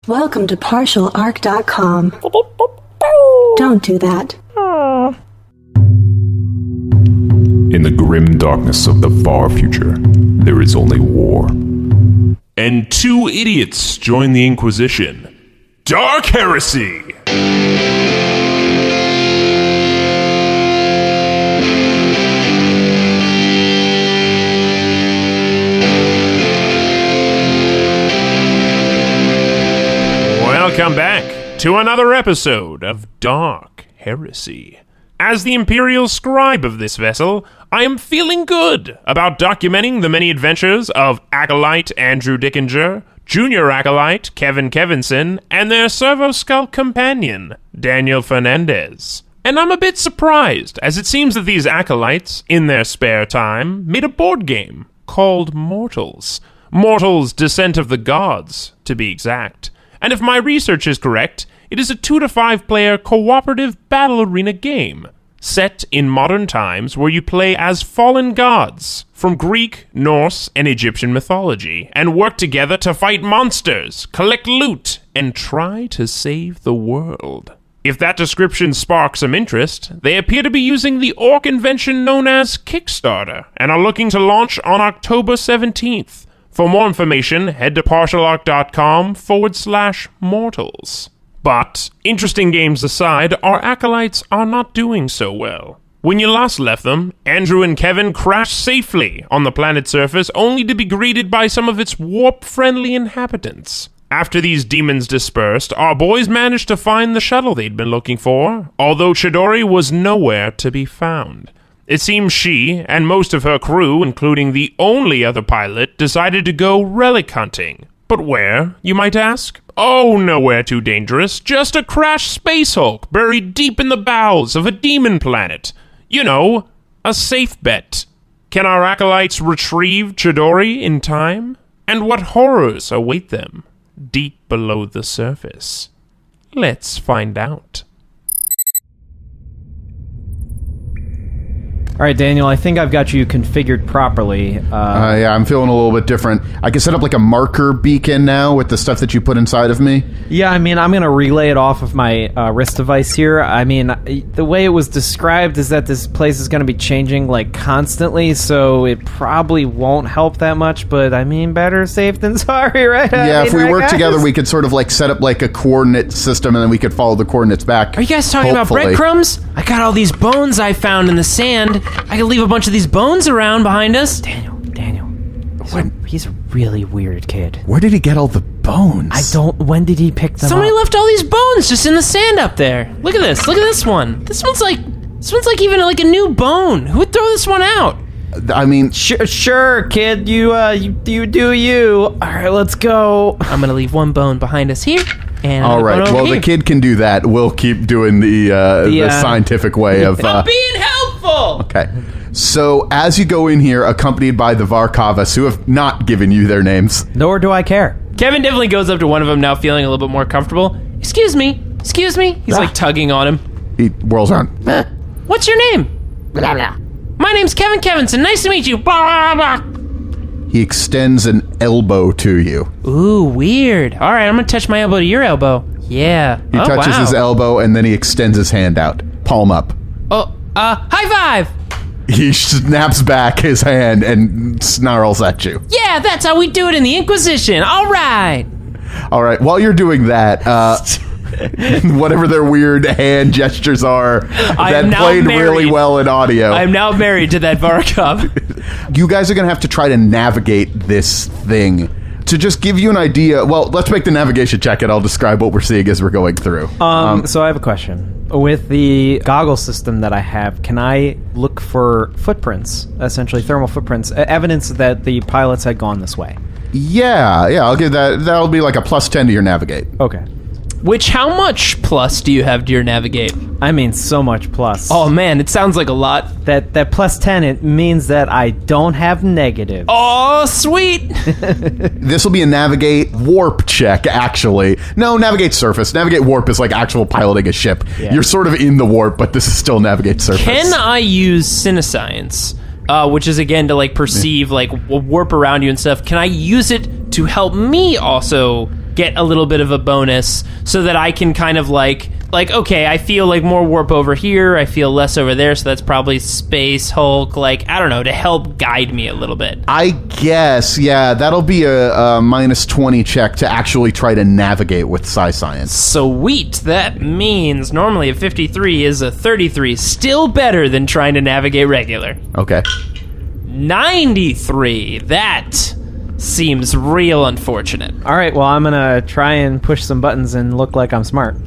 Welcome to partialarc.com. Don't do that. In the grim darkness of the far future, there is only war. And two idiots join the Inquisition. Dark Heresy! Welcome back to another episode of Dark Heresy. As the Imperial Scribe of this vessel, I am feeling good about documenting the many adventures of Acolyte Andrew Dickinger, Junior Acolyte Kevin Kevinson, and their Servo-Skull companion, Daniel Fernandez. And I'm a bit surprised, as it seems that these Acolytes, in their spare time, made a board game called Mortals. Mortals Descent of the Gods, to be exact. And if my research is correct, it is a 2 to 5 player cooperative battle arena game, set in modern times where you play as fallen gods from Greek, Norse, and Egyptian mythology, and work together to fight monsters, collect loot, and try to save the world. If that description sparks some interest, they appear to be using the orc invention known as Kickstarter, and are looking to launch on October 17th. For more information, head to partialarc.com/mortals. But, interesting games aside, our acolytes are not doing so well. When you last left them, Andrew and Kevin crashed safely on the planet's surface, only to be greeted by some of its warp-friendly inhabitants. After these demons dispersed, our boys managed to find the shuttle they'd been looking for, although Chidori was nowhere to be found. It seems she, and most of her crew, including the only other pilot, decided to go relic hunting. But where, you might ask? Oh, nowhere too dangerous, just a crashed space hulk buried deep in the bowels of a demon planet. You know, a safe bet. Can our acolytes retrieve Chidori in time? And what horrors await them deep below the surface? Let's find out. All right, Daniel, I think I've got you configured properly. Yeah, I'm feeling a little bit different. I can set up like a marker beacon now with the stuff that you put inside of me. Yeah, I mean, I'm going to relay it off of my wrist device here. I mean, the way it was described is that this place is going to be changing, like, constantly, so it probably won't help that much, but, I mean, better safe than sorry, right? Yeah, if we work together, we could sort of, like, set up, like, a coordinate system, and then we could follow the coordinates back. Are you guys talking about breadcrumbs? I got all these bones I found in the sand. I could leave a bunch of these bones around behind us. Daniel. He's a really weird kid. Where did he get all the bones? When did he pick them Somebody up? left all these bones just in the sand up there. Look at this. Look at this one. This one's like even like a new bone. Who would throw this one out? I mean... Sure, kid. You do you. All right, let's go. I'm going to leave one bone behind us here. And all right, well, the kid can do that. We'll keep doing the scientific way of... I'm being helpful! Okay. So, as you go in here, accompanied by the Varkavas, who have not given you their names. Nor do I care. Kevin definitely goes up to one of them now, feeling a little bit more comfortable. Excuse me. He's like tugging on him. He whirls around. What's your name? Blah, blah. My name's Kevin Kevinson. Nice to meet you. Blah, blah, blah. He extends an elbow to you. Ooh, weird. All right, I'm going to touch my elbow to your elbow. Yeah. He touches his elbow, and then he extends his hand out. Palm up. Oh, high five! He snaps back his hand and snarls at you. Yeah, that's how we do it in the Inquisition. All right. While you're doing that, whatever their weird hand gestures are, that played really well in audio. I'm now married to that Varkov. You guys are going to have to try to navigate this thing. To just give you an idea, well, let's make the navigation check and I'll describe what we're seeing as we're going through. So I have a question. With the goggle system that I have, can I look for footprints, essentially thermal footprints, evidence that the pilots had gone this way? Yeah, I'll give that. That'll be like a +10 to your navigate. Okay. Which, how much plus do you have to your navigate? I mean, so much plus. Oh man, it sounds like a lot. That +10, it means that I don't have negatives. Oh, sweet! This will be a navigate warp check, actually. No, navigate surface. Navigate warp is like actual piloting a ship. Yeah. You're sort of in the warp, but this is still navigate surface. Can I use Cinescience, which is again to like perceive like warp around you and stuff? Can I use it to help me also get a little bit of a bonus so that I can kind of like, okay, I feel like more warp over here, I feel less over there, so that's probably Space Hulk, like, I don't know, to help guide me a little bit. I guess, yeah, that'll be a minus 20 check to actually try to navigate with psi science. Sweet, that means normally a 53 is a 33, still better than trying to navigate regular. Okay. 93, that seems real unfortunate. All right, well, I'm gonna try and push some buttons and look like I'm smart.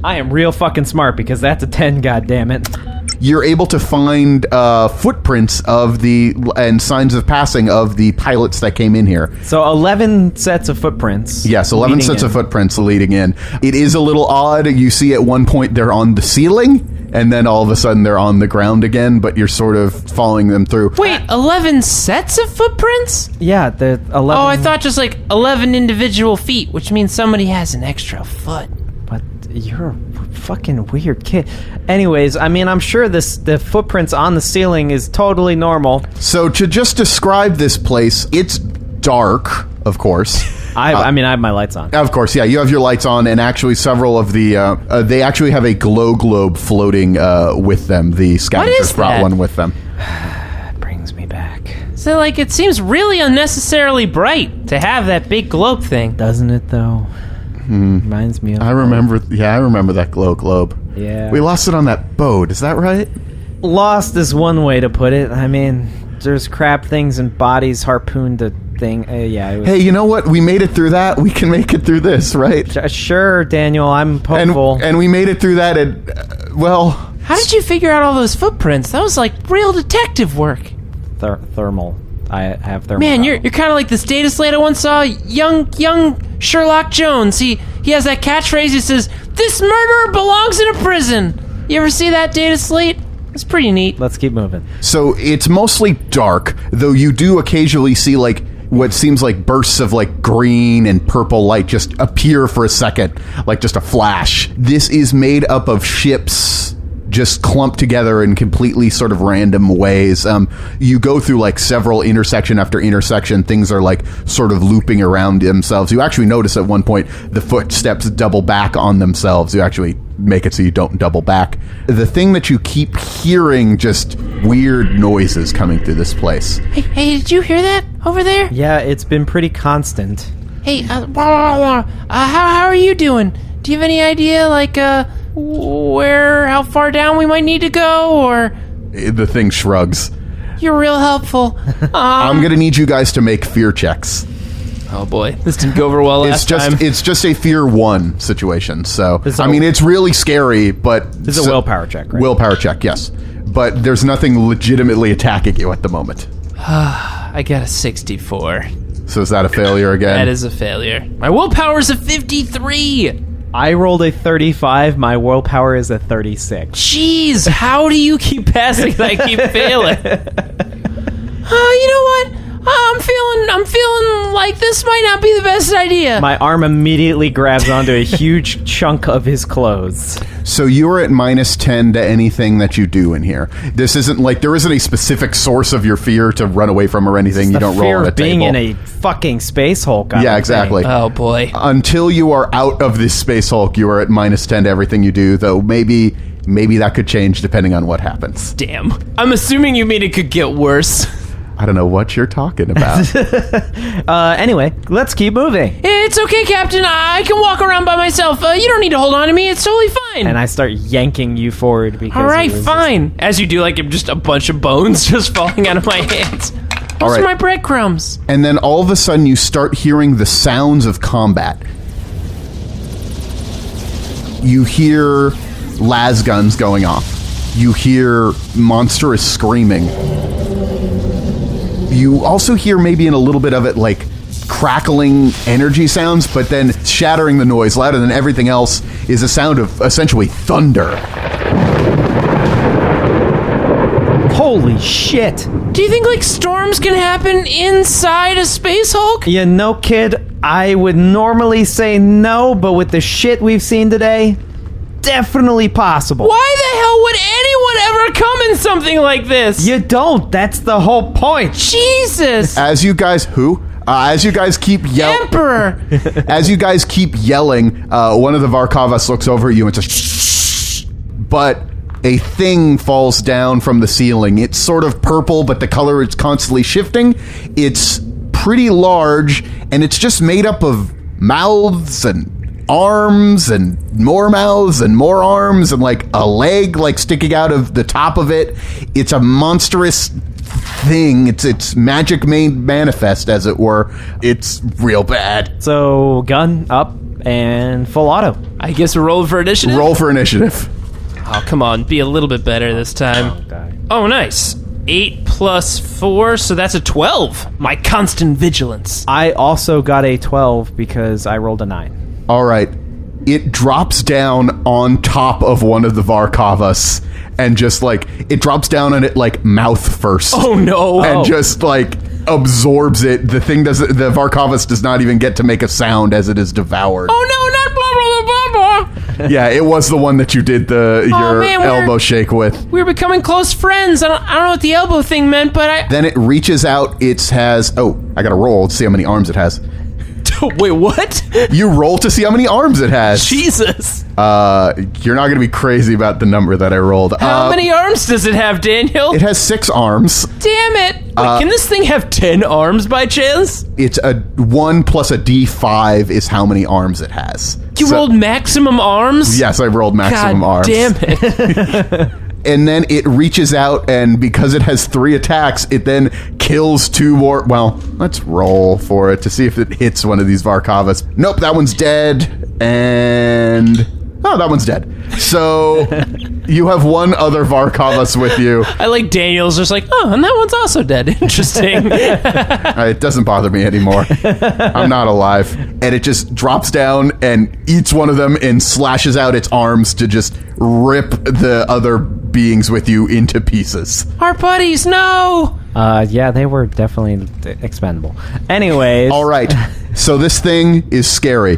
I am real fucking smart because that's a 10, goddammit. You're able to find footprints and signs of passing of the pilots that came in here. So 11 sets of footprints. Yes, 11 sets of footprints leading in. It is a little odd. You see at one point they're on the ceiling, and then all of a sudden they're on the ground again, but you're sort of following them through. Wait, 11 sets of footprints? Yeah, the 11... Oh, I thought just like 11 individual feet, which means somebody has an extra foot. But you're a fucking weird kid. Anyways, I mean, I'm sure the footprints on the ceiling is totally normal. So to just describe this place, it's dark, of course. I mean, I have my lights on. Of course, yeah, you have your lights on, and actually several of the... they actually have a glow globe floating with them. The scavengers brought one with them. It brings me back. So, like, it seems really unnecessarily bright to have that big globe thing. Doesn't it, though? Reminds me of... I remember that glow globe. Yeah. We lost it on that boat, is that right? Lost is one way to put it. I mean, there's crab things and bodies harpooned a thing. Yeah. It was... Hey, you know what? We made it through that. We can make it through this, right? Sure, Daniel. I'm hopeful. And we made it through that, and, well... How did you figure out all those footprints? That was like real detective work. Thermal. I have thermal. Man, you're kind of like this data slate I once saw. Young Sherlock Jones. He has that catchphrase. He says, "This murderer belongs in a prison." You ever see that data slate? It's pretty neat. Let's keep moving. So it's mostly dark, though you do occasionally see like what seems like bursts of like green and purple light just appear for a second, like just a flash. This is made up of ships just clumped together in completely sort of random ways. You go through like several intersection after intersection. Things are like sort of looping around themselves. You actually notice at one point the footsteps double back on themselves. You actually make it so you don't double back. The thing that you keep hearing, just weird noises coming through this place. Hey, did you hear that over there? Yeah, it's been pretty constant. Hey, how are you doing? Do you have any idea, like, how far down we might need to go, or... The thing shrugs. You're real helpful. I'm gonna need you guys to make fear checks. Oh boy, this didn't go over well last time. It's just a fear 1 situation, so... I mean, it's really scary, but... It's a willpower check, right? Willpower check, yes. But there's nothing legitimately attacking you at the moment. I got a 64. So is that a failure again? That is a failure. My willpower's a 53! I rolled a 35. My willpower is a 36. Jeez, how do you keep passing and I keep failing? You know what? I'm feeling like this might not be the best idea. My arm immediately grabs onto a huge chunk of his clothes. So you're at minus 10 to anything that you do in here. This isn't like, there isn't a specific source of your fear to run away from or anything. You don't roll on a table. Being in a fucking Space Hulk. Yeah, exactly. Oh boy. Until you are out of this Space Hulk, you are at minus 10 to everything you do, though maybe that could change depending on what happens. Damn. I'm assuming you mean it could get worse. I don't know what you're talking about. Anyway, let's keep moving. It's okay, Captain. I can walk around by myself. You don't need to hold on to me. It's totally fine. And I start yanking you forward because... All right, fine. As you do, like, just a bunch of bones just falling out of my hands. Those are my breadcrumbs. And then all of a sudden you start hearing the sounds of combat. You hear las guns going off. You hear monstrous screaming. You also hear maybe in a little bit of it like crackling energy sounds, but then shattering the noise louder than everything else is a sound of essentially thunder. Holy shit. Do you think like storms can happen inside a Space Hulk? You know, kid, I would normally say no, but with the shit we've seen today, definitely possible. Why the hell would anyone ever come in something like this? You don't. That's the whole point. Jesus. As you guys, As you guys keep yelling, Emperor! as you guys keep yelling, one of the Varkavas looks over at you and says, "Shh!" But a thing falls down from the ceiling. It's sort of purple, but the color is constantly shifting. It's pretty large, and it's just made up of mouths and arms and more mouths and more arms and like a leg like sticking out of the top of it. It's a monstrous thing. It's magic made manifest, as it were. It's real bad. So, gun up and full auto. I guess we're rolling for initiative? Roll for initiative. Oh, come on. Be a little bit better this time. Oh, nice. 8 plus 4, so that's a 12. My constant vigilance. I also got a 12 because I rolled a 9. All right. It drops down on top of one of the Varkavas and just like, it drops down on it like mouth first. Oh, no. And just like absorbs it. The Varkavas does not even get to make a sound as it is devoured. Oh, no, not blah, blah, blah, blah, blah. Yeah, it was the one that you did your man, elbow shake with. We're becoming close friends. I don't know what the elbow thing meant, but Then it reaches out. It has... Oh, I gotta roll to see how many arms it has. Wait, what? You roll to see how many arms it has. Jesus. You're not gonna be crazy about the number that I rolled. How many arms does it have, Daniel? It has 6 arms. Damn it. Wait, can this thing have 10 arms by chance? It's a 1 plus a D5 is how many arms it has. You rolled maximum arms? Yes, I rolled maximum God arms. damn it. And then it reaches out, and because it has 3 attacks, it then kills 2 more. Well, let's roll for it to see if it hits one of these Varkavas. Nope, that one's dead. And... Oh, that one's dead. So you have one other Varkavas with you. I like Daniel's just like, oh, and that one's also dead. Interesting. It doesn't bother me anymore. I'm not alive. And it just drops down and eats one of them and slashes out its arms to just rip the other beings with you into pieces. Our buddies, no! Yeah, they were definitely expendable. Anyways. All right. So this thing is scary.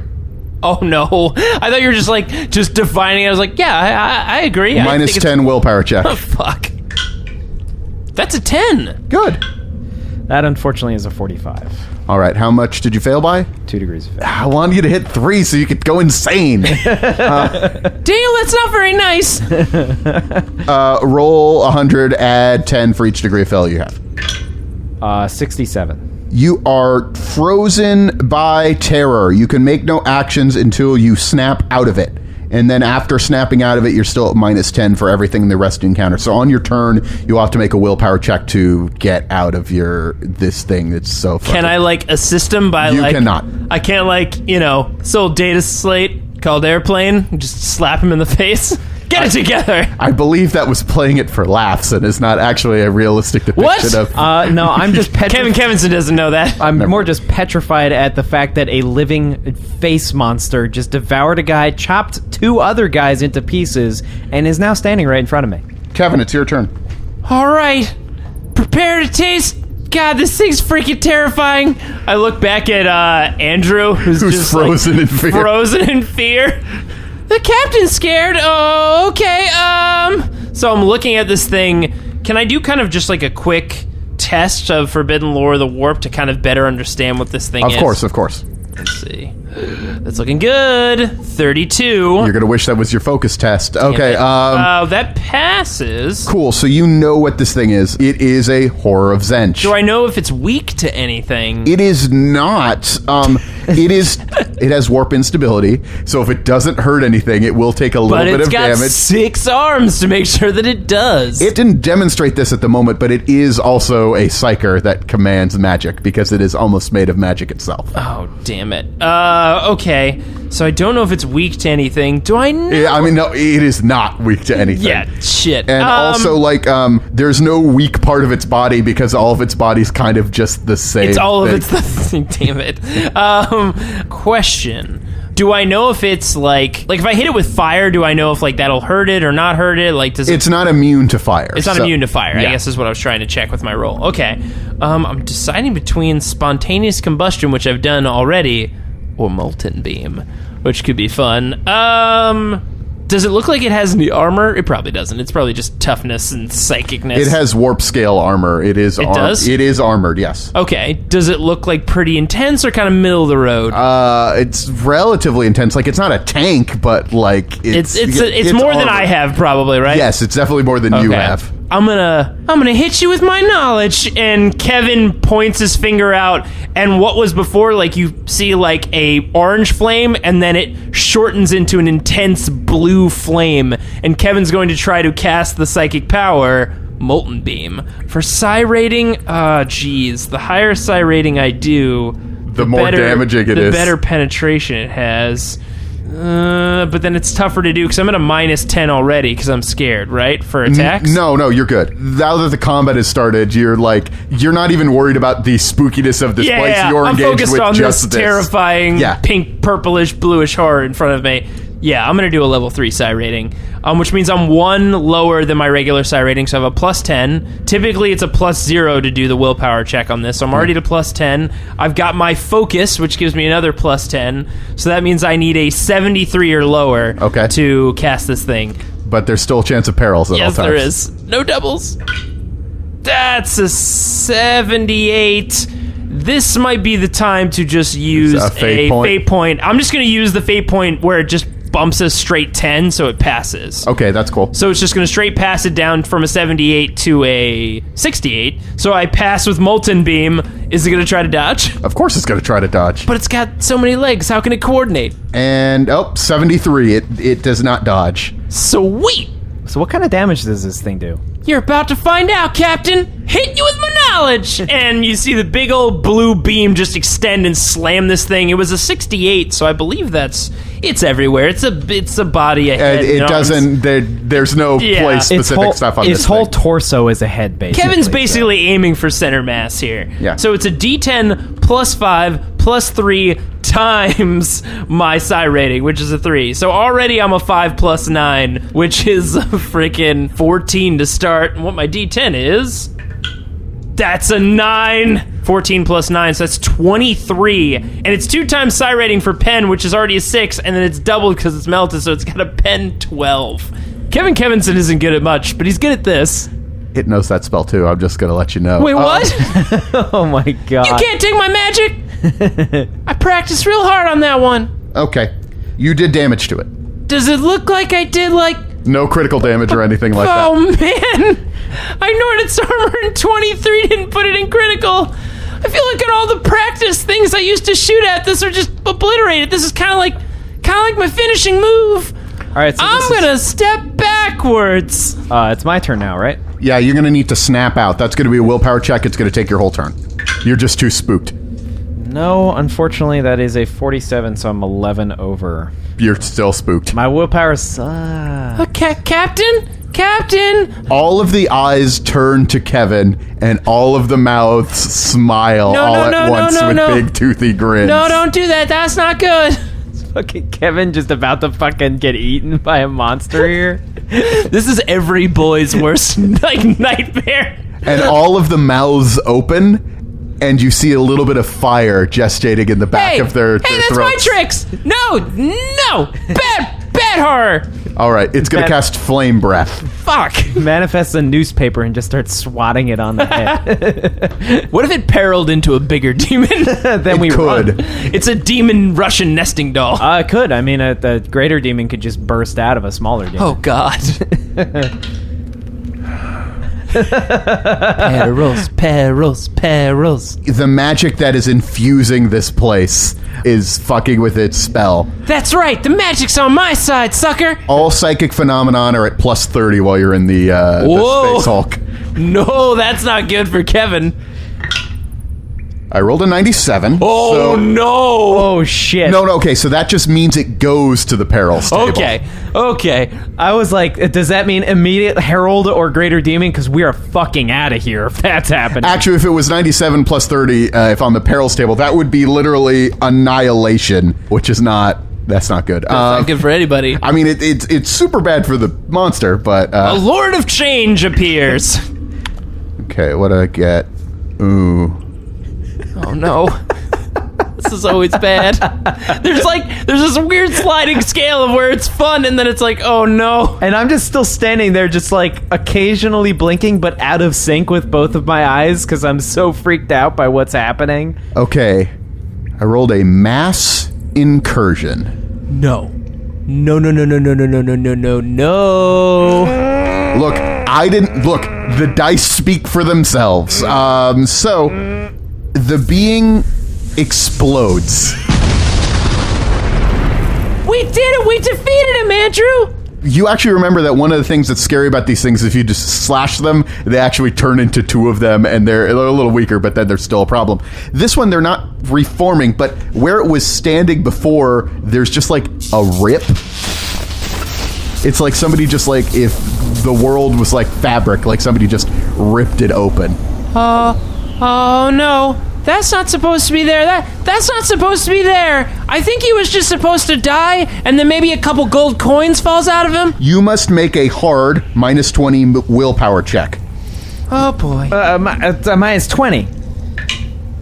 Oh, no. I thought you were just defining it. I was like, yeah, I agree. Minus 10 willpower check. Oh, fuck. That's a 10. Good. That unfortunately is a 45. All right. How much did you fail by? 2 degrees of failure. I wanted you to hit 3 so you could go insane. Daniel, that's not very nice. Roll 100, add 10 for each degree of failure you have. 67. You are frozen by terror. You can make no actions until you snap out of it. And then after snapping out of it, you're still at minus 10 for everything in the rest of the encounter. So on your turn, you'll have to make a willpower check to get out of this thing that's so fucking... Can I, assist him by, You cannot. I can't, this old data slate called Airplane, just slap him in the face? Get it together! I believe that was playing it for laughs and is not actually a realistic depiction of... No, I'm just Kevin Kevinson doesn't know that. I'm more just petrified at the fact that a living face monster just devoured a guy, chopped 2 other guys into pieces, and is now standing right in front of me. Kevin, it's your turn. All right. Prepare to taste... God, this thing's freaking terrifying. I look back at Andrew, who's just frozen in fear. Frozen in fear. The captain's scared. Oh, okay. So I'm looking at this thing. Can I do kind of just a quick test of Forbidden Lore of the Warp to kind of better understand what this thing is? Of course. Let's see. That's looking good. 32. You're going to wish that was your focus test. Okay. That passes. Cool. So you know what this thing is. It is a Horror of Zench. Do I know if it's weak to anything? It is not. It has warp instability, so if it doesn't hurt anything, it will take a little bit of damage. But it's got 6 arms to make sure that it does. It didn't demonstrate this at the moment, but it is also a psyker that commands magic because it is almost made of magic itself. Oh, damn it. Okay. So I don't know if it's weak to anything. Do I know? Yeah, I mean, no, it is not weak to anything. Yeah, shit. And also, there's no weak part of its body because all of its body's kind of just the same. It's all of its the thing. Damn it. Question. Do I know if it's if I hit it with fire, do I know if that'll hurt it or not hurt it? It's not immune to fire. It's not immune to fire, yeah. I guess is what I was trying to check with my roll. Okay. I'm deciding between spontaneous combustion, which I've done already, or molten beam, which could be fun. Does it look like it has any armor? It probably doesn't. It's probably just toughness and psychicness. It has warp scale armor. It is does? It is armored, yes. Okay. Does it look like pretty intense or kind of middle of the road? It's relatively intense. Like, it's not a tank, but like it's more armored. than I have, probably, right? Yes, it's definitely more than you have. I'm gonna hit you with my knowledge. And Kevin points his finger out, and what was before, like, you see like a orange flame, and then it shortens into an intense blue flame. And Kevin's going to try to cast the psychic power, Molten Beam. For psi rating, the higher psi rating I do, the more damaging it is. The better penetration it has. But then it's tougher to do because I'm at a -10 already because I'm scared, right? For attacks? No, you're good. Now that the combat has started, you're not even worried about the spookiness of this place. You're I'm engaged focused with on just this terrifying pink, purplish, bluish horror in front of me. Yeah, I'm going to do a level 3 psi rating, which means I'm 1 lower than my regular psi rating, so I have a +10. Typically, it's a +0 to do the willpower check on this, so I'm already at a +10. I've got my focus, which gives me another +10, so that means I need a 73 or lower to cast this thing. But there's still a chance of perils at all times. Yes, there is. No doubles. That's a 78. This might be the time to just use a fate point. I'm just going to use the fate point where it just bumps us straight 10, so it passes. Okay, that's cool. So it's just going to straight pass it down from a 78 to a 68. So I pass with Molten Beam. Is it going to try to dodge? Of course it's going to try to dodge. But it's got so many legs. How can it coordinate? And, 73. It does not dodge. Sweet! So what kind of damage does this thing do? You're about to find out, Captain. Hit you with my knowledge. And you see the big old blue beam just extend and slam this thing. It was a 68, so I believe it's everywhere. It's a body, a head. It doesn't. There's no place specific stuff on this. Its whole torso is a head, basically. Kevin's basically aiming for center mass here. Yeah. So it's a D10 +5 +3 times my psi rating, which is a 3. So already I'm a 5 + 9, which is a freaking 14 to start. And what my D10 is... That's a 9. 14 + 9, so that's 23. And it's 2 times psi rating for pen, which is already a 6, and then it's doubled because it's melted, so it's got a pen 12. Kevin Kevinson isn't good at much, but he's good at this. It knows that spell too. I'm just gonna let you know. Wait, what? Oh my god. You can't take my magic! I practiced real hard on that one. Okay. You did damage to it. Does it look like I did, like... No critical damage or anything like that. Oh, man! I ignored its armor and 23 didn't put it in critical. I feel like in all the practice things I used to shoot at, this are just obliterated. This is kind of like my finishing move. All right, so I'm gonna step backwards. It's my turn now, right? Yeah, you're gonna need to snap out. That's gonna be a willpower check. It's gonna take your whole turn. You're just too spooked. No, unfortunately, that is a 47, so I'm 11 over. You're still spooked. My willpower sucks. Okay, Captain! All of the eyes turn to Kevin, and all of the mouths smile at once with big toothy grins. No, don't do that. That's not good. Fucking Kevin just about to fucking get eaten by a monster here. This is every boy's worst nightmare. And all of the mouths open, and you see a little bit of fire gestating in the back of their that's throats. my tricks. No, bad horror. All right, it's gonna cast flame breath. Fuck. Manifests a newspaper and just starts swatting it on the head. What if it perilled into a bigger demon? Then we could. run. It's a demon Russian nesting doll. It could. I mean, the greater demon could just burst out of a smaller demon. Oh God. Perils. The magic that is infusing this place is fucking with its spell. That's right. The magic's on my side, sucker. All psychic phenomenon are at +30 while you're in the Space Hulk. No, that's not good for Kevin. I rolled a 97. Oh, no. Oh, shit. No, okay, so that just means it goes to the perils table. Okay. I was like, does that mean immediate herald or greater demon? Because we are fucking out of here if that's happening. Actually, if it was 97 +30, if on the perils table, that would be literally annihilation, which is not... That's not good. That's not good for anybody. I mean, it's super bad for the monster, but... a Lord of Change appears. Okay, what do I get? Ooh. Oh, no. This is always bad. There's this weird sliding scale of where it's fun, and then it's like, oh no. And I'm just still standing there, just like occasionally blinking, but out of sync with both of my eyes because I'm so freaked out by what's happening. Okay. I rolled a mass incursion. No. No. Look, I didn't... Look, the dice speak for themselves. So, the being explodes. We did it! We defeated him, Andrew! You actually remember that one of the things that's scary about these things is if you just slash them, they actually turn into two of them, and they're a little weaker, but then they're still a problem. This one, they're not reforming, but where it was standing before, there's just like a rip. It's like somebody just like, if the world was like fabric, like somebody just ripped it open. Oh no. That's not supposed to be there. That's not supposed to be there. I think he was just supposed to die, and then maybe a couple gold coins falls out of him. You must make a hard -20 willpower check. Oh boy. Minus 20.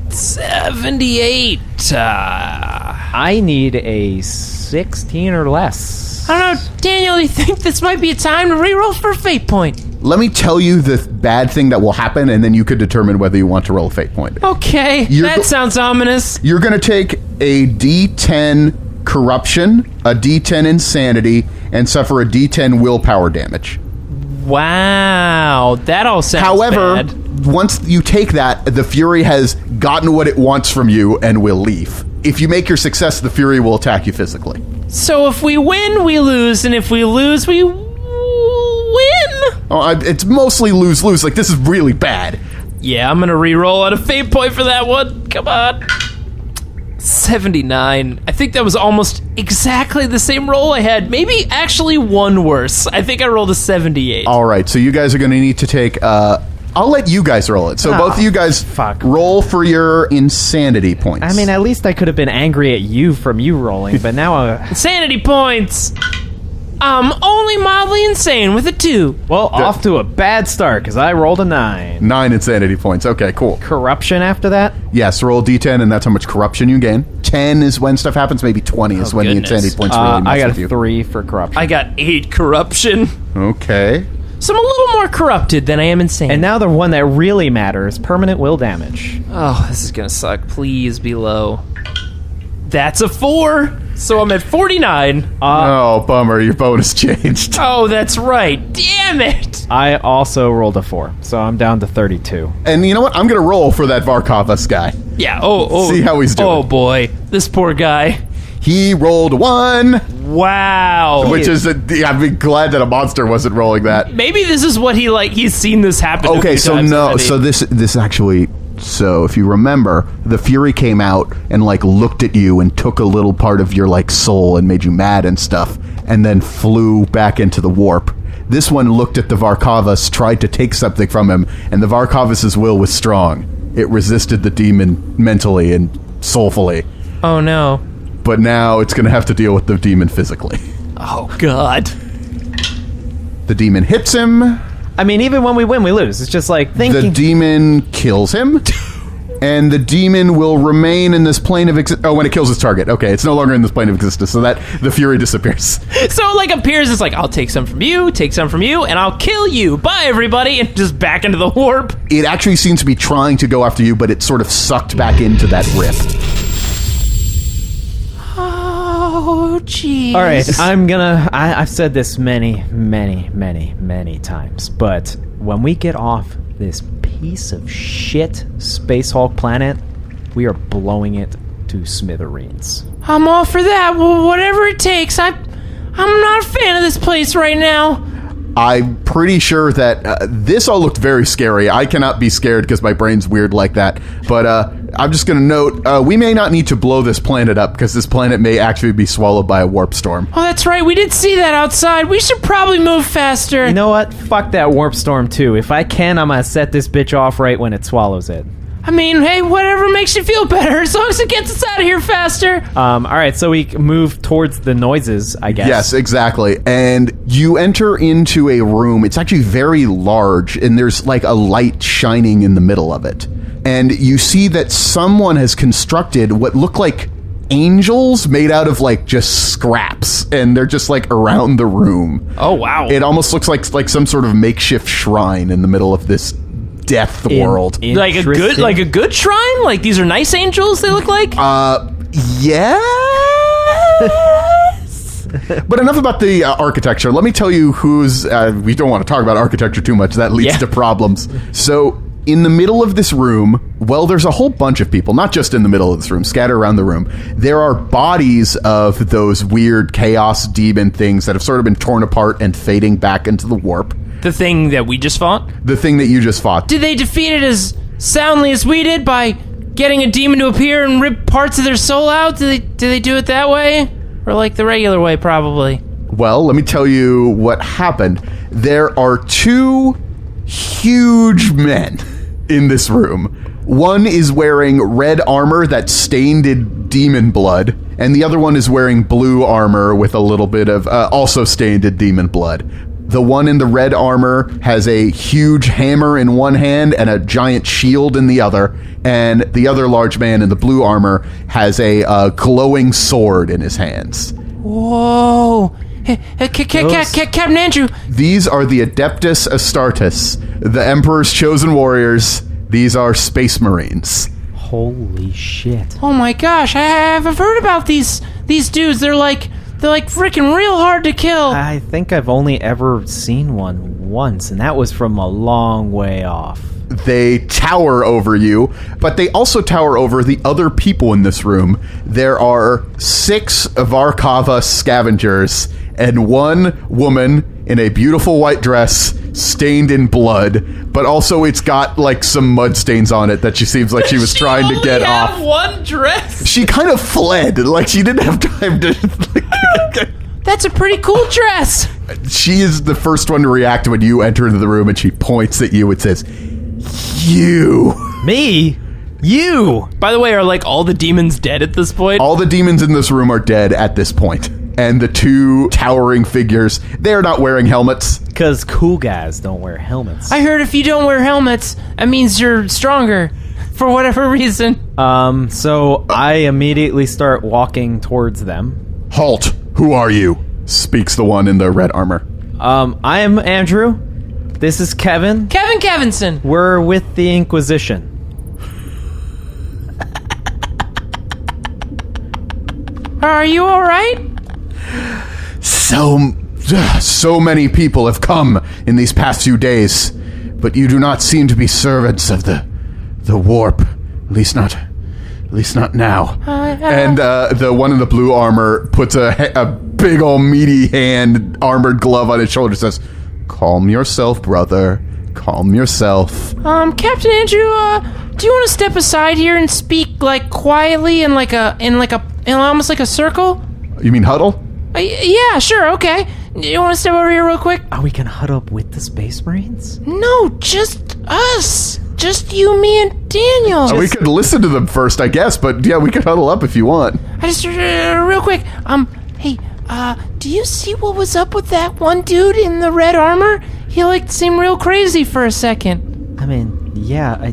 78. I need a 16 or less. I don't know, Daniel, do you think this might be a time to reroll for a fate point? Let me tell you the bad thing that will happen, and then you could determine whether you want to roll a fate point. Okay, that sounds ominous. You're going to take a D10 corruption, a D10 insanity, and suffer a D10 willpower damage. Wow, that all sounds However, bad. Once you take that, the Fury has gotten what it wants from you and will leave. If you make your success, the Fury will attack you physically. So if we win, we lose, and if we lose, we win? Oh, it's mostly lose-lose. Like, this is really bad. Yeah, I'm gonna re-roll on a fate point for that one. Come on. 79. I think that was almost exactly the same roll I had. Maybe actually one worse. I think I rolled a 78. All right, so you guys are going to need to take... I'll let you guys roll it. So both of you guys roll for your insanity points. I mean, at least I could have been angry at you from you rolling, but now... Insanity points! Only mildly insane with a 2. Well, off to a bad start, because I rolled a 9. 9 insanity points. Okay, cool. Corruption after that? Yes, roll D10, and that's how much corruption you gain. 10 is when stuff happens. Maybe 20 is when goodness. the insanity points really mess I got with you. a 3 for corruption. I got 8 corruption. Okay. So I'm a little more corrupted than I am insane. And now the one that really matters, permanent will damage. Oh, this is gonna suck. Please be low. That's a 4. So I'm at 49. Oh, bummer. Your bonus changed. Oh, that's right. Damn it. I also rolled a 4, so I'm down to 32. And you know what? I'm going to roll for that Varkovas guy. Yeah. Oh. See how he's doing. Oh boy, this poor guy. He rolled 1. Wow. Which is, I'm glad that a monster wasn't rolling that. Maybe this is what he's seen this happen. Okay, so this actually... So if you remember, the Fury came out and like looked at you and took a little part of your like soul and made you mad and stuff, and then flew back into the warp. This one looked at the Varkovas, tried to take something from him, and the Varkovas' will was strong. It resisted the demon mentally and soulfully. Oh no. But now it's going to have to deal with the demon physically. Oh god. The demon hits him. I mean, even when we win, we lose. It's just like thinking... The demon kills him, and the demon will remain in this plane of existence. Oh, when it kills its target. Okay, it's no longer in this plane of existence, so that the Fury disappears. So it like appears, it's like, I'll take some from you, and I'll kill you. Bye, everybody, and just back into the warp. It actually seems to be trying to go after you, but it's sort of sucked back into that rift. Oh, jeez. All right, I've said this many times, but when we get off this piece of shit Space Hulk planet, we are blowing it to smithereens. I'm all for that. Well, whatever it takes. I'm not a fan of this place right now. I'm pretty sure that this all looked very scary. I cannot be scared because my brain's weird like that. But I'm just going to note, we may not need to blow this planet up because this planet may actually be swallowed by a warp storm. Oh, that's right. We did see that outside. We should probably move faster. You know what? Fuck that warp storm, too. If I can, I'm going to set this bitch off right when it swallows it. I mean, hey, whatever makes you feel better, as long as it gets us out of here faster. All right, so we move towards the noises, I guess. Yes, exactly. And you enter into a room. It's actually very large, and there's like a light shining in the middle of it. and you see that someone has constructed what look like angels made out of like just scraps, and they're just like around the room. Oh wow! It almost looks like some sort of makeshift shrine in the middle of this death world. Like a good shrine? Like these are nice angels they look like? Yeah. But enough about the architecture. Let me tell you who's... we don't want to talk about architecture too much. That leads to problems. So, in the middle of this room, well, there's a whole bunch of people, not just in the middle of this room, scattered around the room. There are bodies of those weird chaos demon things that have sort of been torn apart and fading back into the warp. The thing that we just fought? The thing that you just fought. Did they defeat it as soundly as we did by getting a demon to appear and rip parts of their soul out? Did they do it that way? Or like the regular way, probably? Well, let me tell you what happened. There are two huge men in this room. One is wearing red armor that's stained in demon blood, and the other one is wearing blue armor with a little bit of also stained in demon blood. The one in the red armor has a huge hammer in one hand and a giant shield in the other, and the other large man in the blue armor has a glowing sword in his hands. Whoa! Captain Andrew! These are the Adeptus Astartes, the Emperor's chosen warriors. These are Space Marines. Holy shit. Oh my gosh, I've heard about these dudes. They're like freaking real hard to kill. I think I've only ever seen one once, and that was from a long way off. They tower over you, but they also tower over the other people in this room. There are 6 Varkava scavengers and 1 woman in a beautiful white dress stained in blood, but also it's got like some mud stains on it that she seems like she was trying to get off. She only had one dress? She kind of fled, like she didn't have time to... That's a pretty cool dress. She is the first one to react when you enter into the room, and she points at you and says, "You." Me? You? By the way, are like all the demons dead at this point? All the demons in this room are dead at this point. And the 2 towering figures, they're not wearing helmets. Because cool guys don't wear helmets. I heard if you don't wear helmets, that means you're stronger. For whatever reason. So I immediately start walking towards them. "Halt! Who are you?" speaks the one in the red armor. I am Andrew. This is Kevin. Kevin Kevinson. We're with the Inquisition. Are you alright? So many people have come in these past few days, but you do not seem to be servants of the warp. At least not now. And the one in the blue armor puts a big old meaty hand, armored glove on his shoulder, says, "Calm yourself, brother. Calm yourself." Captain Andrew, do you want to step aside here and speak like quietly in almost like a circle? You mean huddle? Yeah, sure, okay. Do you want to step over here real quick? Are we gonna huddle up with the Space Marines? No, just us. Just you, me, and Daniel. We could listen to them first, I guess, but yeah, we could huddle up if you want. I just, real quick, hey, do you see what was up with that one dude in the red armor? He, seemed real crazy for a second. I mean, yeah, I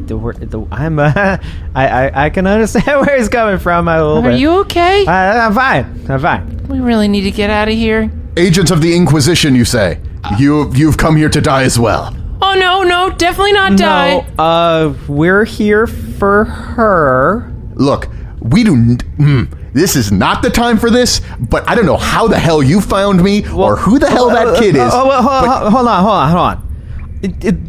can understand where he's coming from a little bit. Are you okay? I'm fine. We really need to get out of here. Agents of the Inquisition, you say? You've come here to die as well. Oh, no, definitely not die. No, we're here for her. Look, this is not the time for this, but I don't know how the hell you found me or who the hell that kid is. Hold on.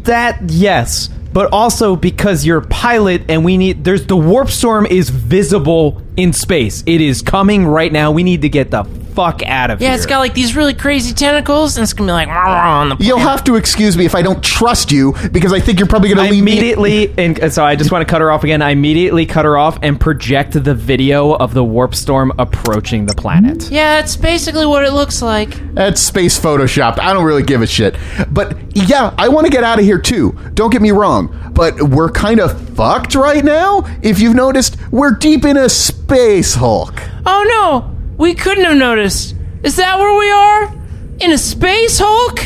That, yes, but also because you're a pilot and the warp storm is visible in space. It is coming right now. We need to get the fuck out of here. Yeah, it's got these really crazy tentacles, and it's gonna be like on the planet. You'll have to excuse me if I don't trust you, because I think you're probably gonna leave me. And so I just want to cut her off again. I immediately cut her off and project the video of the warp storm approaching the planet. Yeah, that's basically what it looks like. That's space photoshopped. I don't really give a shit. But yeah, I want to get out of here too. Don't get me wrong. But we're kind of fucked right now. If you've noticed, we're deep in a space Hulk. Oh no! We couldn't have noticed. Is that where we are? In a space Hulk?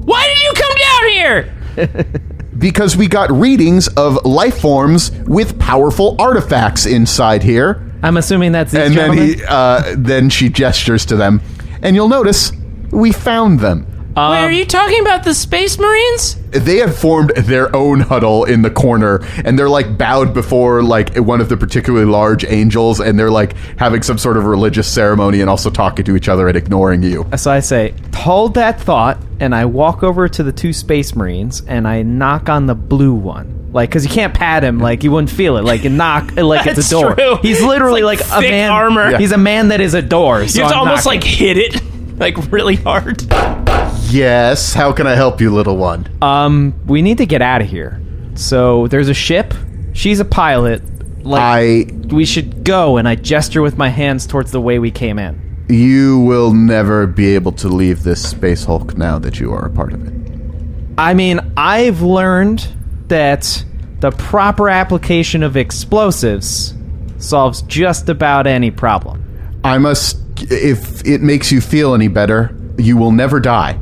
Why did you come down here? because we got readings of life forms with powerful artifacts inside here. I'm assuming that's these And gentlemen? then she gestures to them, and you'll notice we found them. Wait, are you talking about the Space Marines? They have formed their own huddle in the corner, and they're like bowed before like one of the particularly large angels, and they're like having some sort of religious ceremony and also talking to each other and ignoring you. So I say, hold that thought, and I walk over to the 2 Space Marines, and I knock on the blue one. Like, because you can't pat him, like, you wouldn't feel it. Like, you knock, like it's a door. True. He's literally It's like a thick man. armor. Yeah. He's a man that is a door. So You have to I'm almost knocking. like hit it, like really hard. Yes, how can I help you, little one? We need to get out of here. So there's a ship. She's a pilot. Like, we should go, and I gesture with my hands towards the way we came in. You will never be able to leave this Space Hulk now that you are a part of it. I mean, I've learned that the proper application of explosives solves just about any problem. If it makes you feel any better, you will never die.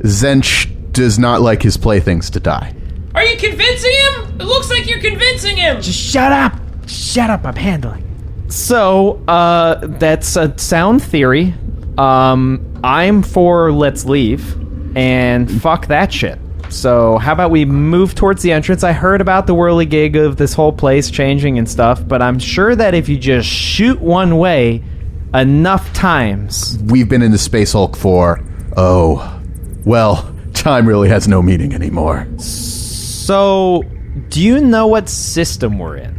Zench does not like his playthings to die. Are you convincing him? It looks like you're convincing him. Just shut up! Shut up, I'm handling. So, that's a sound theory. I'm for let's leave, and fuck that shit. So, how about we move towards the entrance? I heard about the whirligig of this whole place changing and stuff, but I'm sure that if you just shoot one way enough times... We've been in the Space Hulk for, time really has no meaning anymore. So, do you know what system we're in?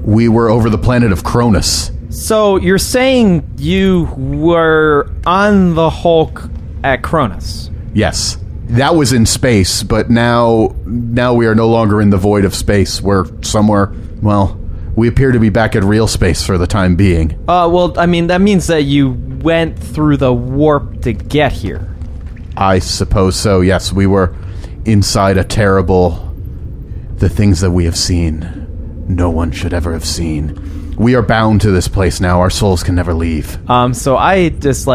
We were over the planet of Cronus. So, you're saying you were on the Hulk at Cronus? Yes. That was in space, but now we are no longer in the void of space. We're somewhere, we appear to be back at real space for the time being. Well, I mean, that means that you went through the warp to get here. I suppose so, yes. We were inside the things that we have seen, no one should ever have seen. We are bound to this place now. Our souls can never leave. So I just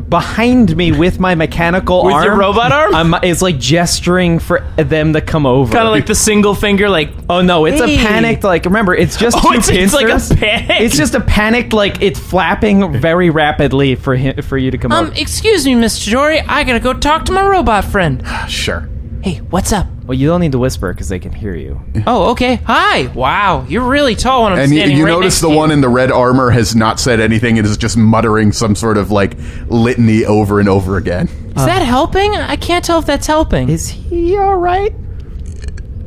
behind me with my mechanical With arm. your robot arm? It's like gesturing for them to come over. Kind of like the single finger, like... Oh no, it's Hey. a panicked, remember, it's just Oh, two it's like a pincers. panic. It's just a panicked, it's flapping very rapidly for you to come over. Excuse me, Miss Chidori, I gotta go talk to my robot friend. Sure. Hey, what's up? Well, you don't need to whisper because they can hear you. Oh, okay. Hi. Wow, you're really tall when I'm And standing you right notice next the to you. one in the red armor has not said anything. It is just muttering some sort of litany over and over again. Is that helping? I can't tell if that's helping. Is he all right?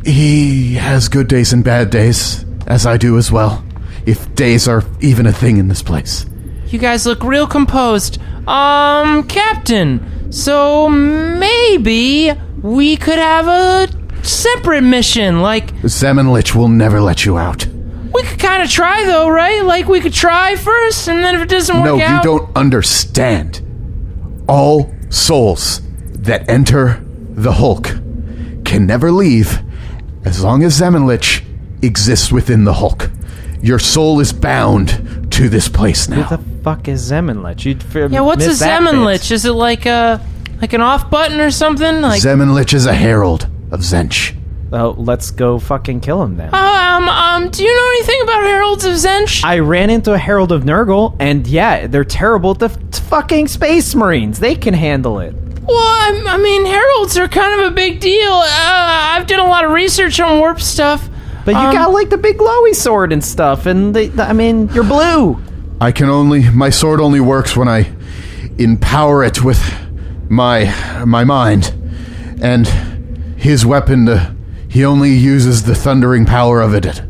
He has good days and bad days, as I do as well. If days are even a thing in this place. You guys look real composed. Captain, so maybe we could have a separate mission, Zemenlich will never let you out. we could kind of try though, right? We could try first, and then if it doesn't work No, out... you don't understand. All souls that enter the Hulk can never leave as long as Zemenlich exists within the Hulk. Your soul is bound to this place now. What the fuck is Zemenlich? Yeah, what's a Zemenlich? Is it like an off button or something? Zemenlich is a herald of Zench. Well, let's go fucking kill him then. Do you know anything about Heralds of Zench? I ran into a Herald of Nurgle, and yeah, they're terrible at the fucking Space Marines. They can handle it. Well, I mean, Heralds are kind of a big deal. I've done a lot of research on warp stuff. But you got the big glowy sword and stuff, and you're blue. My sword only works when I empower it with my mind. And his weapon, he only uses the thundering power of it.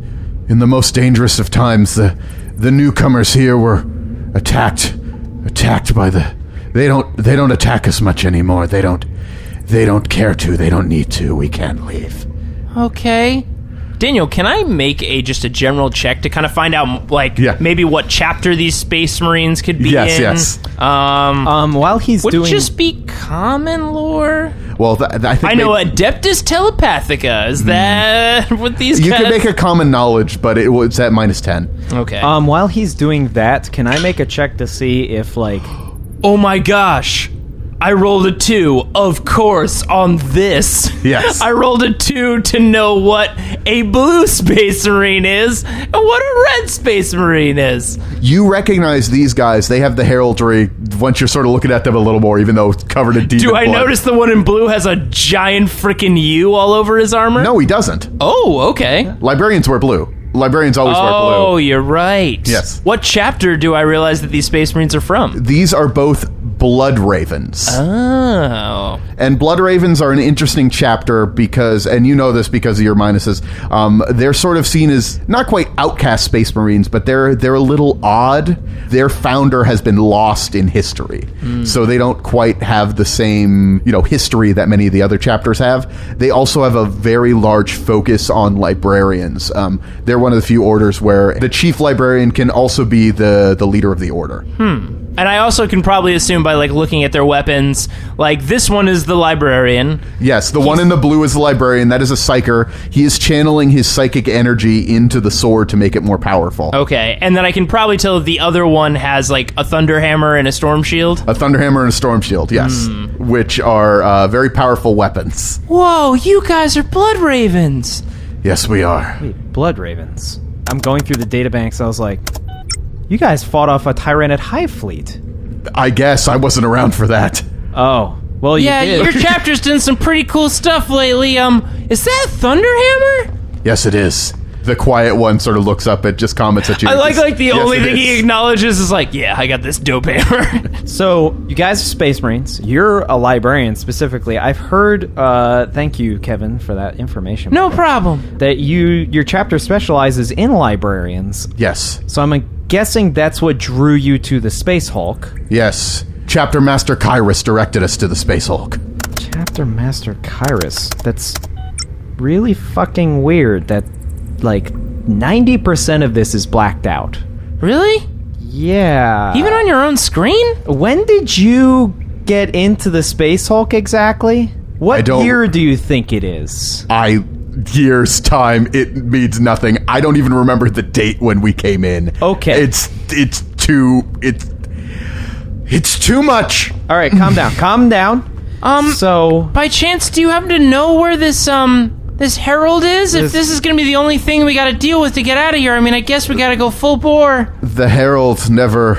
In the most dangerous of times, the newcomers here were attacked by they don't attack us much anymore. They don't care to. They don't need to. We can't leave. Okay. Daniel, can I make just a general check to kind of find out, maybe what chapter these Space Marines could be in? Yes. While he's Would doing... it just be common lore? Well, I think I know Adeptus Telepathica. Is that what these you guys... can make a common knowledge, but it's at -10. Okay. While he's doing that, can I make a check to see if, Oh my gosh! I rolled a 2, of course, on this. Yes. I rolled a 2 to know what a blue Space Marine is and what a red Space Marine is. You recognize these guys. They have the heraldry once you're sort of looking at them a little more, even though it's covered in demon Do I blood. notice the one in blue has a giant freaking U all over his armor? No, he doesn't. Oh, okay. Librarians wear blue. Librarians always wear blue. Oh, you're right. Yes. What chapter do I realize that these Space Marines are from? These are both Blood Ravens. Oh. And Blood Ravens are an interesting chapter because, and you know this because of your minuses, they're sort of seen as not quite outcast Space Marines, but they're a little odd. Their founder has been lost in history. So they don't quite have the same, history that many of the other chapters have. They also have a very large focus on librarians. They're one of the few orders where the chief librarian can also be the leader of the order. And I also can probably assume by looking at their weapons, this one is the librarian. Yes, the one in the blue is the librarian. That is a psyker. He is channeling his psychic energy into the sword to make it more powerful. Okay, and then I can probably tell that the other one has a thunder hammer and a storm shield. A thunder hammer and a storm shield, yes, which are very powerful weapons. Whoa, you guys are blood ravens. Yes, we are. Wait, Blood Ravens. I'm going through the databanks. I was like, you guys fought off a Tyranid Hive fleet. I guess I wasn't around for that. Oh, well, you Yeah, did. your chapter's done some pretty cool stuff lately. Is that a thunder hammer? Yes, it is. The quiet one sort of looks up and just comments at you. I like the Yes, only it thing he is. acknowledges is yeah, I got this dope hammer. So, you guys are Space Marines. You're a librarian specifically. I've heard, thank you, Kevin, for that information. No problem. That your chapter specializes in librarians. Yes, So I'm guessing that's what drew you to the Space Hulk. yes. Chapter Master Kyrus directed us to the Space Hulk. Chapter Master Kyrus. That's really fucking weird that, 90% of this is blacked out. Really? Yeah. Even on your own screen? When did you get into the Space Hulk exactly? I What don't- year do you think it is? Years time, it means nothing. I don't even remember the date when we came in. Okay. It's too much. All right, calm down. Calm down. So, By chance, do you happen to know where this herald is? If this is gonna be the only thing we gotta deal with to get out of here, I guess we gotta go full bore. The Herald never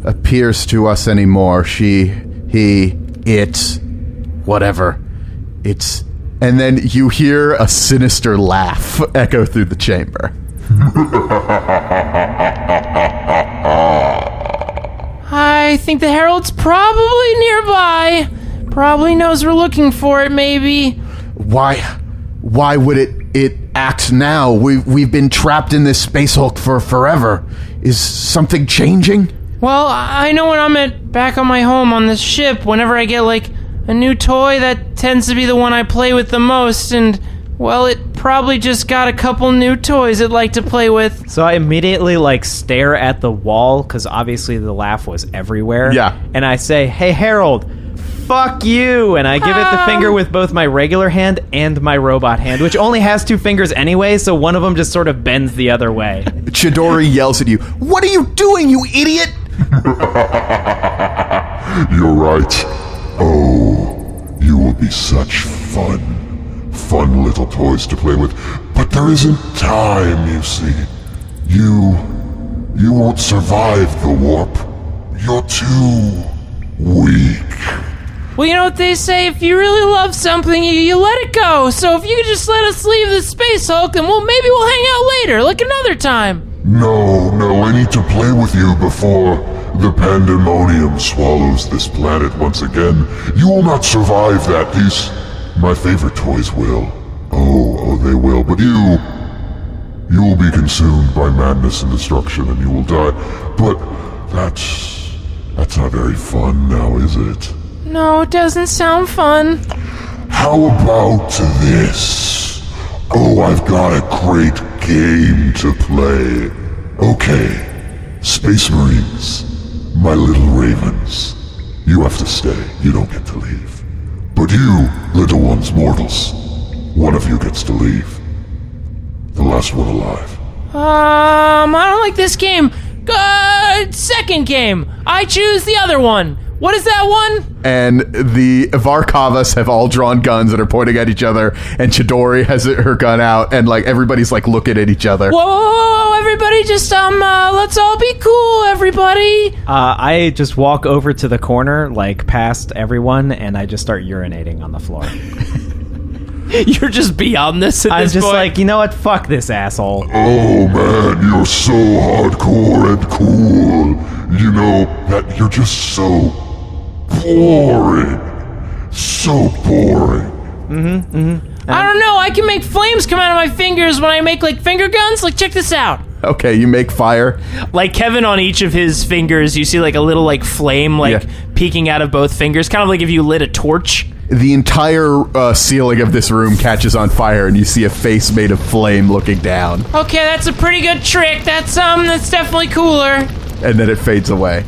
appears to us anymore. It, whatever. It's... And then you hear a sinister laugh echo through the chamber. I think the herald's probably nearby. Probably knows we're looking for it, maybe. Why would it act now? We've been trapped in this Space Hulk for forever. Is something changing? Well, I know when I'm back on my home on this ship, whenever I get a new toy, that tends to be the one I play with the most, and well, it probably just got a couple new toys it'd like to play with. so I immediately stare at the wall because obviously the laugh was everywhere. Yeah. And I say, "Hey Harold, fuck you!" And I give it the finger with both my regular hand and my robot hand, which only has 2 fingers anyway. So one of them just sort of bends the other way. Chidori yells at you. What are you doing, you idiot? You're right. Oh, you will be such fun little toys to play with. But there isn't time, you see. You won't survive the warp. You're too weak. Well, you know what they say, if you really love something, you let it go. So if you could just let us leave the Space Hulk, and maybe we'll hang out later, another time. No, I need to play with you before the pandemonium swallows this planet once again. You will not survive that. My favorite toys will. Oh, they will. But you will be consumed by madness and destruction, and you will die. But that's not very fun now, is it? No, it doesn't sound fun. How about this? Oh, I've got a great game to play. Okay, Space Marines, my little ravens. You have to stay. You don't get to leave. But you, little ones, mortals, one of you gets to leave. The last one alive. I don't like this game. Second game. I choose the other one. What is that one? And the Varkavas have all drawn guns and are pointing at each other, and Chidori has her gun out, and like everybody's like looking at each other. Whoa, everybody just, let's all be cool, everybody. I just walk over to the corner, like past everyone, and I just start urinating on the floor. You're just beyond this at I'm this just point. like, you know what? Fuck this asshole. Oh man, you're so hardcore and cool. You know that you're just so boring. So boring. I don't know, I can make flames come out of my fingers when I make, like, finger guns. Like, check this out. Okay, you make fire. Like, Kevin, on each of his fingers, you see, like, a little, like, flame, like, peeking out of both fingers. Kind of like if you lit a torch. The entire ceiling of this room catches on fire, and you see a face made of flame looking down. Okay, that's a pretty good trick. That's definitely cooler. And then it fades away.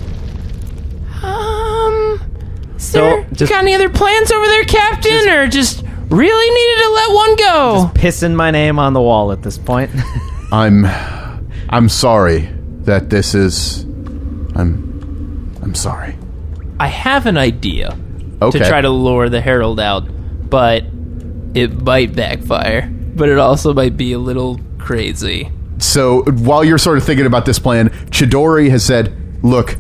Got any other plans over there, Captain? Or just really needed to let one go? Pissing my name on the wall at this point. I'm sorry that this is... I'm sorry. I have an idea Okay. to try to lure the Herald out, but it might backfire. But it also might be a little crazy. So while you're sort of thinking about this plan, Chidori has said, look,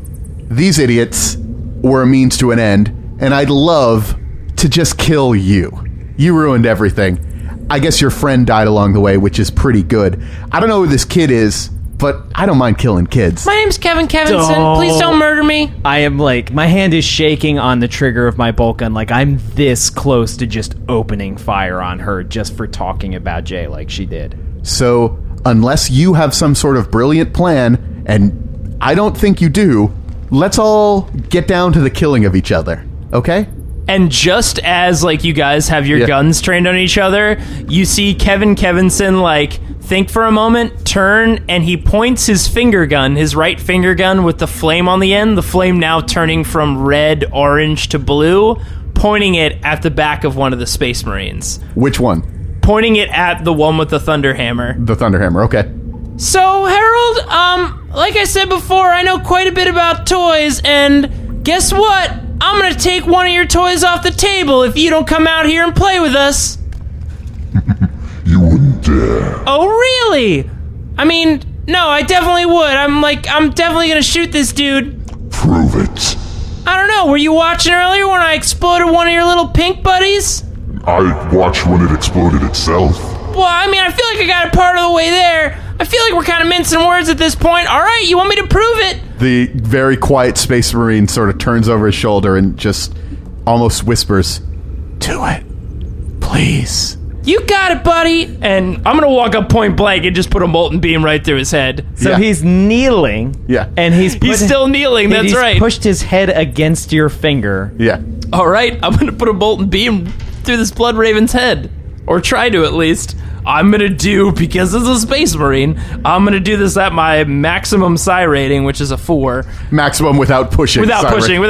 these idiots were a means to an end, and I'd love to just kill you. You ruined everything. I guess your friend died along the way, which is pretty good. I don't know who this kid is, but I don't mind killing kids. My name's Kevin Kevinson. Please don't murder me. I am like, my hand is shaking on the trigger of my bolt gun, like I'm this close to just opening fire on her just for talking about Jay like she did. So, unless you have some sort of brilliant plan, and I don't think you do, let's all get down to the killing of each other, okay? And just as, like, you guys have your guns trained on each other, you see Kevin Kevinson, like, think for a moment, turn, and he points his finger gun, his right finger gun with the flame on the end, the flame now turning from red, orange to blue, pointing it at the back of one of the Space Marines. Which one? Pointing it at the one with the Thunderhammer. The Thunderhammer, okay. So, Harold, like I said before, I know quite a bit about toys, and guess what? I'm gonna take one of your toys off the table if you don't come out here and play with us. You wouldn't dare. Oh, really? I mean, no, I definitely would. I'm definitely gonna shoot this dude. Prove it. I don't know, were you watching earlier when I exploded one of your little pink buddies? I watched when it exploded itself. Well, I mean, I feel like I got it part of the way there. I feel like we're kind of mincing words at this point. All right, you want me to prove it? The very quiet Space Marine sort of turns over his shoulder and just almost whispers, "Do it, please." You got it, buddy. And I'm going to walk up point blank and just put a molten beam right through his head. So he's kneeling. Yeah. And he's still kneeling, that's he's right. Pushed his head against your finger. Yeah. All right, I'm going to put a molten beam through this Blood Raven's head. Or try to, at least. I'm going to do, because it's a Space Marine, I'm going to do this at my maximum psi rating, which is a 4. Maximum without pushing. Without pushing.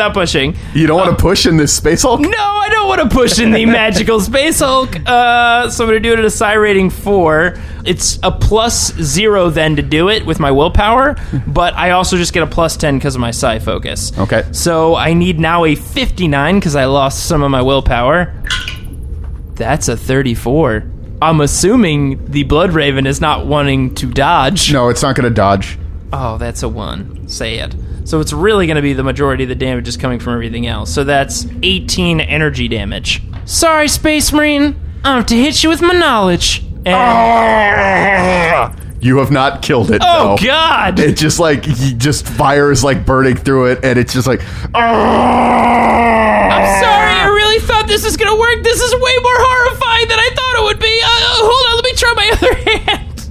You don't want to push in this Space Hulk? No, I don't want to push in the magical Space Hulk. So I'm going to do it at a psi rating 4. It's a +0 then to do it with my willpower, but I also just get a +10 because of my psi focus. Okay. So I need now a 59 because I lost some of my willpower. That's a 34. I'm assuming the Blood Raven is not wanting to dodge. No, it's not going to dodge. Oh, that's a 1. Sad. So it's really going to be the majority of the damage is coming from everything else. So that's 18 energy damage. Sorry, Space Marine. I have to hit you with my knowledge. And... You have not killed it, Oh, though. God! It just, like, fire is, like, burning through it, and it's just like... I'm sorry, I really thought this was gonna work. This is way more horrifying than I thought it would be. Hold on, let me try my other hand.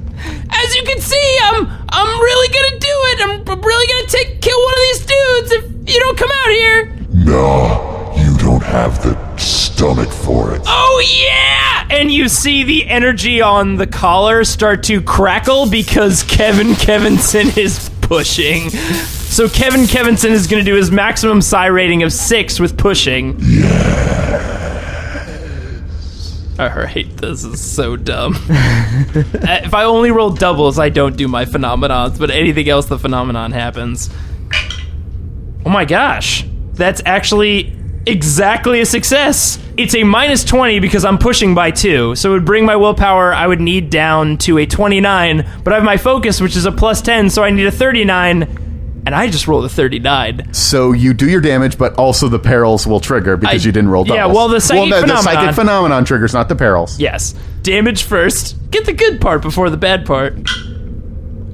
As you can see, I'm really gonna do it. I'm really gonna kill one of these dudes if you don't come out here. No, you don't have the stomach for it. Oh, yeah! And you see the energy on the collar start to crackle because Kevin Kevinson is pushing. So Kevin Kevinson is going to do his maximum psi rating of 6 with pushing. Yes. Alright, this is so dumb. If I only roll doubles, I don't do my phenomenons, but anything else, the phenomenon happens. Oh my gosh. That's actually exactly a success. It's a minus 20 because I'm pushing by 2. So it would bring my willpower I would need down to a 29. But I have my focus, which is a plus 10, so I need a 39. And I just rolled a 39. So you do your damage, but also the perils will trigger because you didn't roll doubles. Yeah, well, the psychic phenomenon. The psychic phenomenon triggers, not the perils. Yes. Damage first. Get the good part before the bad part.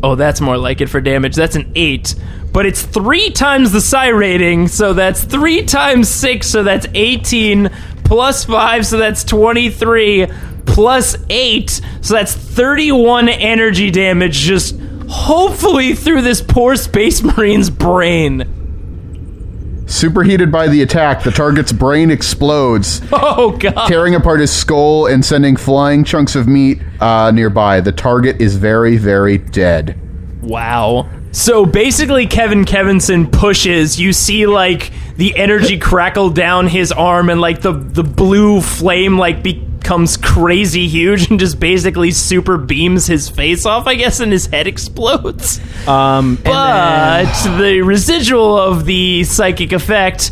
Oh, that's more like it for damage. That's an 8. But it's 3 times the psi rating, so that's 3 times 6, so that's 18, plus 5, so that's 23, plus 8, so that's 31 energy damage just hopefully through this poor Space Marine's brain. Superheated by the attack, the target's brain explodes, Oh, God. tearing apart his skull and sending flying chunks of meat nearby. The target is very, very dead. Wow. So basically Kevin Kevinson pushes, you see like the energy crackle down his arm and like the blue flame like becomes crazy huge and just basically super beams his face off, I guess, and his head explodes. But the residual of the psychic effect,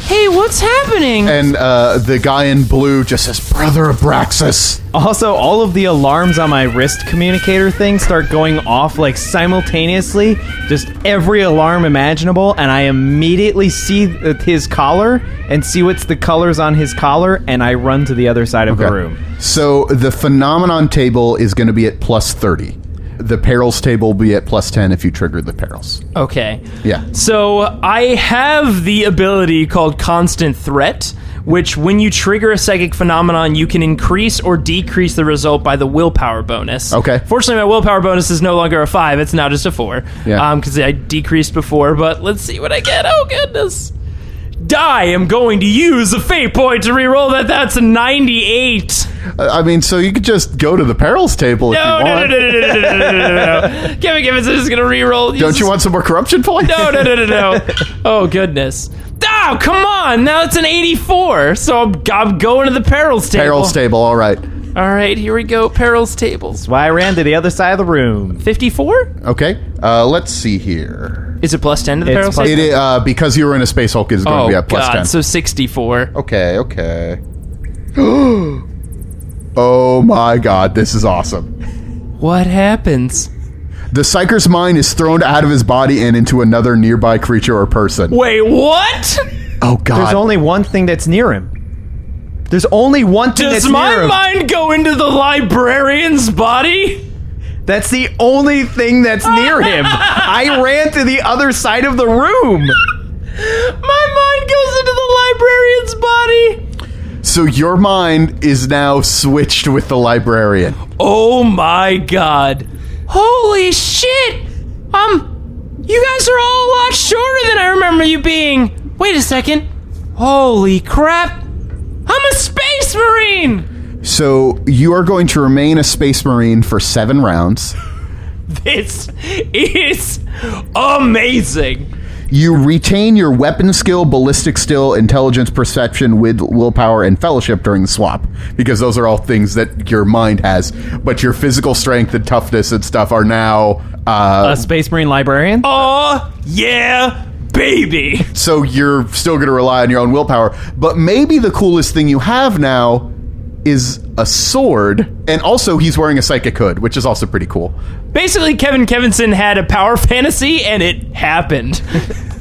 hey, what's happening? And the guy in blue just says, Brother Abraxas. Also, all of the alarms on my wrist communicator thing start going off like simultaneously, just every alarm imaginable, and I immediately see his collar and see what's the colors on his collar, and I run to the other side of the room. So the phenomenon table is going to be at plus 30. The perils table will be at plus 10 if you trigger the perils. Okay. Yeah. So I have the ability called Constant Threat, which when you trigger a psychic phenomenon, you can increase or decrease the result by the willpower bonus. Okay. Fortunately, my willpower bonus is no longer a 5. It's now just a 4. Yeah. Because I decreased before, but let's see what I get. Oh, goodness. I am going to use a fate point to reroll that. That's a 98. I mean, so you could just go to the perils table if you want. No. Kevin Kevinson is going to reroll. Don't you want some more corruption points? No. Oh, goodness. Oh, come on. Now it's an 84. So I'm going to the perils table. Perils table, all right. All right, here we go. Perils tables. That's why I ran to the other side of the room. 54? Okay, let's see here. Is it plus 10 to the It's perils plus table? It is, because you were in a Space Hulk, it's going to be at plus 10. So 64. Okay. Oh my god, this is awesome. What happens? The Psyker's mind is thrown out of his body and into another nearby creature or person. Wait, what? Oh god. There's only one thing that's near him. There's only one thing that's Does near him. my mind go into the librarian's body? That's the only thing that's near him. I ran to the other side of the room. My mind goes into the librarian's body. So your mind is now switched with the librarian. Oh my god. Holy shit! You guys are all a lot shorter than I remember you being. Wait a second. Holy crap. I'm a Space Marine! So you are going to remain a Space Marine for 7 rounds. This is amazing. You retain your weapon skill, ballistic skill, intelligence, perception, willpower, and fellowship during the swap, because those are all things that your mind has. But your physical strength and toughness and stuff are now A Space Marine librarian? Oh, yeah, baby. so you're still going to rely on your own willpower. But maybe the coolest thing you have now is a sword, and also he's wearing a psychic hood, which is also pretty cool. Basically, Kevin Kevinson had a power fantasy, and it happened.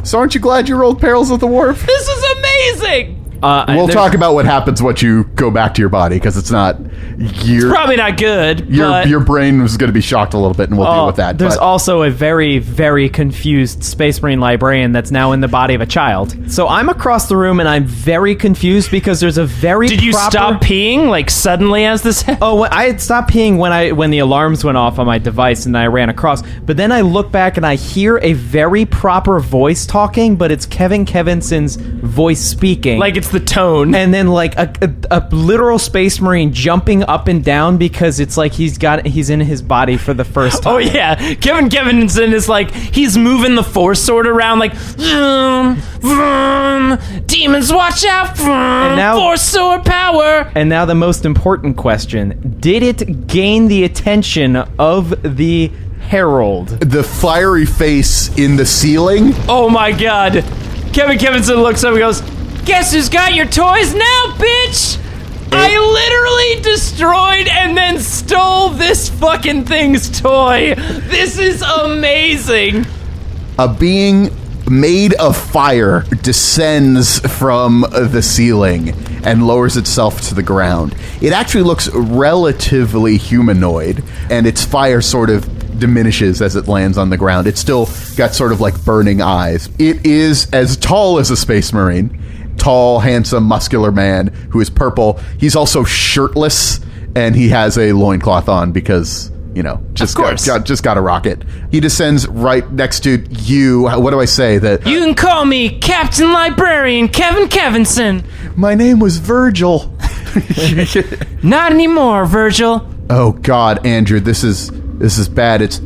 So aren't you glad you rolled Perils of the Warp? This is amazing. We'll talk about what happens once you go back to your body, because it's not... Probably not good, but... Your brain was going to be shocked a little bit, and we'll deal with that. There's also a very, very confused Space Marine librarian that's now in the body of a child. So I'm across the room, and I'm very confused because there's a very Did you stop peeing, like, suddenly as this happened? Oh, I had stopped peeing when the alarms went off on my device, and I ran across. But then I look back, and I hear a very proper voice talking, but it's Kevin Kevinson's voice speaking. Like, it's the tone. And then, like, a literal Space Marine jumping up and down because it's like he's in his body for the first time. Oh, yeah. Kevin Kevinson is like, he's moving the Force sword around, like, vroom, vroom, demons, watch out, vroom, And now- Force sword power. And now the most important question. Did it gain the attention of the Herald. The fiery face in the ceiling. Oh my god. Kevin Kevinson looks up and goes, "Guess who's got your toys now, bitch?" I literally destroyed and then stole this fucking thing's toy. This is amazing. A being made of fire descends from the ceiling and lowers itself to the ground. It actually looks relatively humanoid, and its fire sort of diminishes as it lands on the ground. It's still got sort of like burning eyes. It is as tall as a space marine. Tall, handsome, muscular man who is purple. He's also shirtless, and he has a loincloth on because, you know, just got a rocket. He descends right next to you. What do I say? That You can call me Captain Librarian Kevin Kevinson. my name was Virgil. Not anymore, Virgil. Oh God, Andrew, this is bad. It's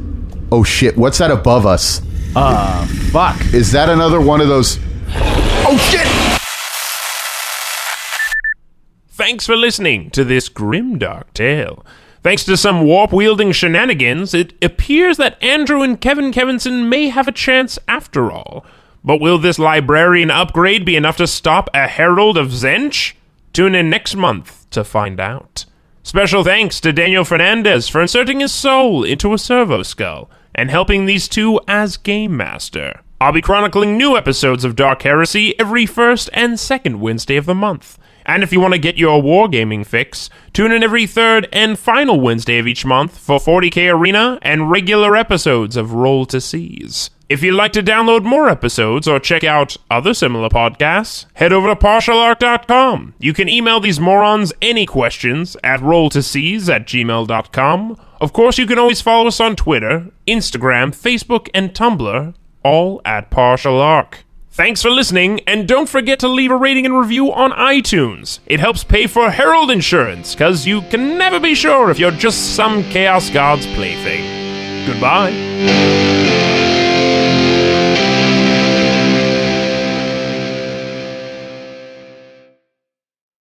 oh shit. What's that above us? Fuck. Is that another one of those? Oh shit! Thanks for listening to this grimdark tale. Thanks to some warp-wielding shenanigans, it appears that Andrew and Kevin Kevinson may have a chance after all. But will this librarian upgrade be enough to stop a Herald of Zench? Tune in next month to find out. Special thanks to Daniel Fernandez for inserting his soul into a servo skull and helping these two as Game Master. I'll be chronicling new episodes of Dark Heresy every first and second Wednesday of the month. And if you want to get your wargaming fix, tune in every third and final Wednesday of each month for 40K Arena and regular episodes of Roll to Seize. If you'd like to download more episodes or check out other similar podcasts, head over to partialarc.com. You can email these morons any questions at rolltoseize@gmail.com. Of course, you can always follow us on Twitter, Instagram, Facebook, and Tumblr, all at Partial Arc. Thanks for listening, and don't forget to leave a rating and review on iTunes. It helps pay for Herald insurance, because you can never be sure if you're just some Chaos God's plaything. Goodbye.